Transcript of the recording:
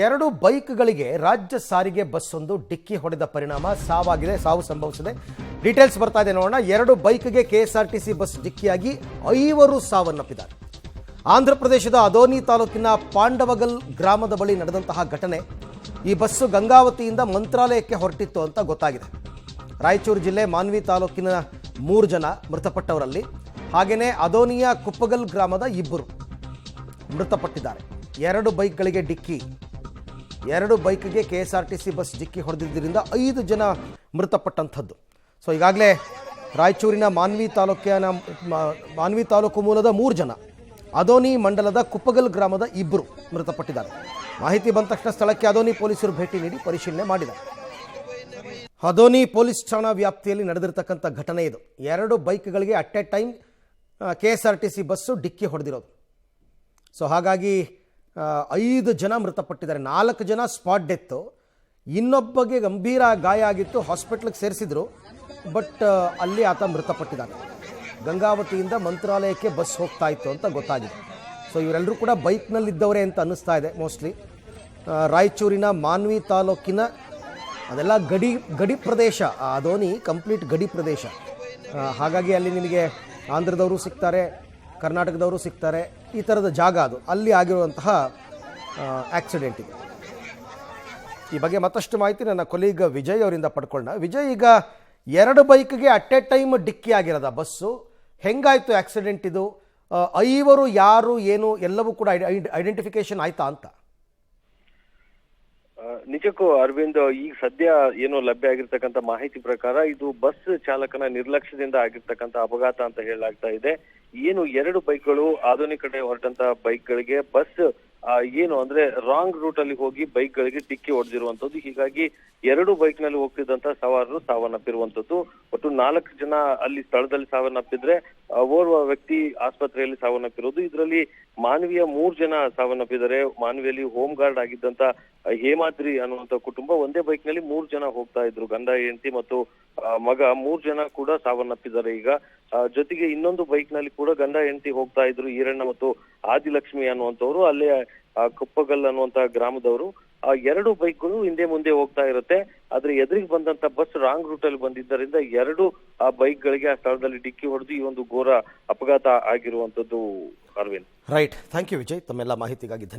ಎರಡು ಬೈಕ್ಗಳಿಗೆ ರಾಜ್ಯ ಸಾರಿಗೆ ಬಸ್ ಒಂದು ಡಿಕ್ಕಿ ಹೊಡೆದ ಪರಿಣಾಮ ಸಾವು ಸಂಭವಿಸಿದೆ. ಡೀಟೇಲ್ಸ್ ಬರ್ತಾ ಇದೆ ನೋಡೋಣ. ಎರಡು ಬೈಕ್ಗೆ ಕೆಎಸ್ಆರ್ಟಿಸಿ ಬಸ್ ಡಿಕ್ಕಿಯಾಗಿ 5 ಸಾವನ್ನಪ್ಪಿದ್ದಾರೆ. ಆಂಧ್ರ ಪ್ರದೇಶದ ಅದೋನಿ ತಾಲೂಕಿನ ಪಾಂಡವಗಲ್ ಗ್ರಾಮದ ಬಳಿ ನಡೆದಂತಹ ಘಟನೆ. ಈ ಬಸ್ಸು ಗಂಗಾವತಿಯಿಂದ ಮಂತ್ರಾಲಯಕ್ಕೆ ಹೊರಟಿತ್ತು ಅಂತ ಗೊತ್ತಾಗಿದೆ. ರಾಯಚೂರು ಜಿಲ್ಲೆ ಮಾನ್ವಿ ತಾಲೂಕಿನ 3 ಜನ ಮೃತಪಟ್ಟವರಲ್ಲಿ, ಹಾಗೆಯೇ ಅದೋನಿಯ ಕುಪ್ಪಗಲ್ ಗ್ರಾಮದ 2 ಮೃತಪಟ್ಟಿದ್ದಾರೆ. 2 ಬೈಕ್ಗಳಿಗೆ ಡಿಕ್ಕಿ, 2 ಬೈಕ್ಗೆ ಕೆಎಸ್ಆರ್ಟಿಸಿ ಬಸ್ ಡಿಕ್ಕಿ ಹೊಡೆದಿದ್ದರಿಂದ 5 ಜನ ಮೃತಪಟ್ಟಂಥದ್ದು. ಸೊ ಈಗಾಗಲೇ ರಾಯಚೂರಿನ ಮಾನ್ವಿ ತಾಲೂಕು ಮೂಲದ 3 ಜನ, ಅದೋನಿ ಮಂಡಲದ ಕುಪ್ಪಗಲ್ ಗ್ರಾಮದ 2 ಮೃತಪಟ್ಟಿದ್ದಾರೆ. ಮಾಹಿತಿ ಬಂದ ತಕ್ಷಣ ಸ್ಥಳಕ್ಕೆ ಅದೋನಿ ಪೊಲೀಸರು ಭೇಟಿ ನೀಡಿ ಪರಿಶೀಲನೆ ಮಾಡಿದ್ದಾರೆ. ಅದೋನಿ ಪೊಲೀಸ್ ಠಾಣಾ ವ್ಯಾಪ್ತಿಯಲ್ಲಿ ನಡೆದಿರತಕ್ಕಂಥ ಘಟನೆ ಇದು. 2 ಬೈಕ್ಗಳಿಗೆ at a time KSRTC bus ಡಿಕ್ಕಿ ಹೊಡೆದಿರೋದು. ಸೊ ಹಾಗಾಗಿ 5 ಜನ ಮೃತಪಟ್ಟಿದ್ದಾರೆ. 4 ಜನ ಸ್ಪಾಟ್ ಡೆತ್ತು, ಇನ್ನೊಬ್ಬಗೆ ಗಂಭೀರ ಗಾಯ ಆಗಿತ್ತು, ಹಾಸ್ಪಿಟ್ಲಿಗೆ ಸೇರಿಸಿದ್ರು. ಬಟ್ ಅಲ್ಲಿ ಆತ ಮೃತಪಟ್ಟಿದ್ದಾನೆ. ಗಂಗಾವತಿಯಿಂದ ಮಂತ್ರಾಲಯಕ್ಕೆ ಬಸ್ ಹೋಗ್ತಾ ಇತ್ತು ಅಂತ ಗೊತ್ತಾಗಿದೆ. ಸೊ ಇವರೆಲ್ಲರೂ ಕೂಡ ಬೈಕ್ನಲ್ಲಿದ್ದವರೇ ಅಂತ ಅನ್ನಿಸ್ತಾ ಇದೆ. ಮೋಸ್ಟ್ಲಿ ರಾಯಚೂರಿನ ಮಾನ್ವಿ ತಾಲೂಕಿನ ಅದೆಲ್ಲ ಗಡಿ ಪ್ರದೇಶ, ಅದೋನಿ ಕಂಪ್ಲೀಟ್ ಗಡಿ ಪ್ರದೇಶ. ಹಾಗಾಗಿ ಅಲ್ಲಿ ನಿಮಗೆ ಆಂಧ್ರದವರು ಸಿಗ್ತಾರೆ, ಕರ್ನಾಟಕದವರು ಸಿಗ್ತಾರೆ, ಈ ಥರದ ಜಾಗ ಅದು. ಅಲ್ಲಿ ಆಗಿರುವಂತಹ ಆಕ್ಸಿಡೆಂಟ್ ಇದು. ಈ ಬಗ್ಗೆ ಮತ್ತಷ್ಟು ಮಾಹಿತಿ ನನ್ನ ಕೊಲೀಗ್ ವಿಜಯ್ ಅವರಿಂದ ಪಡ್ಕೊಳ್ಳೋಣ. ವಿಜಯ್, ಈಗ 2 ಬೈಕ್ಗೆ ಅಟ್ ಎ ಟೈಮ್ ಡಿಕ್ಕಿ ಆಗಿರೋದ ಬಸ್ಸು, ಹೆಂಗಾಯಿತು ಆಕ್ಸಿಡೆಂಟ್ ಇದು? 5 ಯಾರು ಏನು ಎಲ್ಲವೂ ಕೂಡ ಐಡೆಂಟಿಫಿಕೇಶನ್ ಆಯ್ತಾ ಅಂತ? ನಿಜಕ್ಕೂ ಅರವಿಂದ್, ಈಗ ಸದ್ಯ ಏನು ಲಭ್ಯ ಆಗಿರ್ತಕ್ಕಂಥ ಮಾಹಿತಿ ಪ್ರಕಾರ ಇದು ಬಸ್ ಚಾಲಕನ ನಿರ್ಲಕ್ಷ್ಯದಿಂದ ಆಗಿರ್ತಕ್ಕಂಥ ಅಪಘಾತ ಅಂತ ಹೇಳಲಾಗ್ತಾ ಇದೆ. ಏನು 2 ಬೈಕ್ಗಳು ಆಧುನಿಕ ಕಡೆ ಹೊರಟಂತ ಬೈಕ್ಗಳಿಗೆ ಬಸ್ ಏನು ಅಂದ್ರೆ ರಾಂಗ್ ರೂಟ್ ಅಲ್ಲಿ ಹೋಗಿ ಬೈಕ್ಗಳಿಗೆ ಡಿಕ್ಕಿ ಹೊಡೆದಿರುವಂತದ್ದು. ಹೀಗಾಗಿ 2 ಬೈಕ್ ನಲ್ಲಿ ಹೋಗ್ತಿದ್ದಂತ ಸವಾರರು ಸಾವನ್ನಪ್ಪಿರುವಂತದ್ದು. ಒಟ್ಟು 4 ಜನ ಅಲ್ಲಿ ಸ್ಥಳದಲ್ಲಿ ಸಾವನ್ನಪ್ಪಿದ್ರೆ ಓರ್ವ ವ್ಯಕ್ತಿ ಆಸ್ಪತ್ರೆಯಲ್ಲಿ ಸಾವನ್ನಪ್ಪಿರೋದು. ಇದರಲ್ಲಿ ಮಾನವೀಯ 3 ಜನ ಸಾವನ್ನಪ್ಪಿದ್ದಾರೆ. ಮಾನವಿಯಲ್ಲಿ ಹೋಮ್ ಗಾರ್ಡ್ ಆಗಿದ್ದಂತ ಹೇಮಾದ್ರಿ ಅನ್ನುವಂತ ಕುಟುಂಬ ಒಂದೇ ಬೈಕ್ ನಲ್ಲಿ 3 ಜನ ಹೋಗ್ತಾ ಇದ್ರು. ಗಂಡ, ಹೆಂಡತಿ ಮತ್ತು ಮಗ 3 ಜನ ಕೂಡ ಸಾವನ್ನಪ್ಪಿದ್ದಾರೆ. ಈಗ ಜೊತೆಗೆ ಇನ್ನೊಂದು ಬೈಕ್ ನಲ್ಲಿ ಕೂಡ ಗಂಡ ಹೆಂಡತಿ ಹೋಗ್ತಾ ಇದ್ರು, ಈರಣ್ಣ ಮತ್ತು ಆದಿಲಕ್ಷ್ಮಿ ಅನ್ನುವಂಥವ್ರು, ಅಲ್ಲೇ ಕುಪ್ಪಗಲ್ ಅನ್ನುವಂತ ಗ್ರಾಮದವರು. 2 ಬೈಕ್ಗಳು ಹಿಂದೆ ಮುಂದೆ ಹೋಗ್ತಾ ಇರುತ್ತೆ. ಆದ್ರೆ ಎದುರಿಗೆ ಬಂದಂತ ಬಸ್ ರಾಂಗ್ ರೂಟ್ ಅಲ್ಲಿ ಬಂದಿದ್ದರಿಂದ 2 ಬೈಕ್ ಗಳಿಗೆ ಆ ಸ್ಥಳದಲ್ಲಿ ಡಿಕ್ಕಿ ಹೊಡೆದು ಈ ಒಂದು ಘೋರ ಅಪಘಾತ ಆಗಿರುವಂತದ್ದು. Arvind, right. Thank you Vijay, ತಮ್ಮೆಲ್ಲ ಮಾಹಿತಿಗಾಗಿ.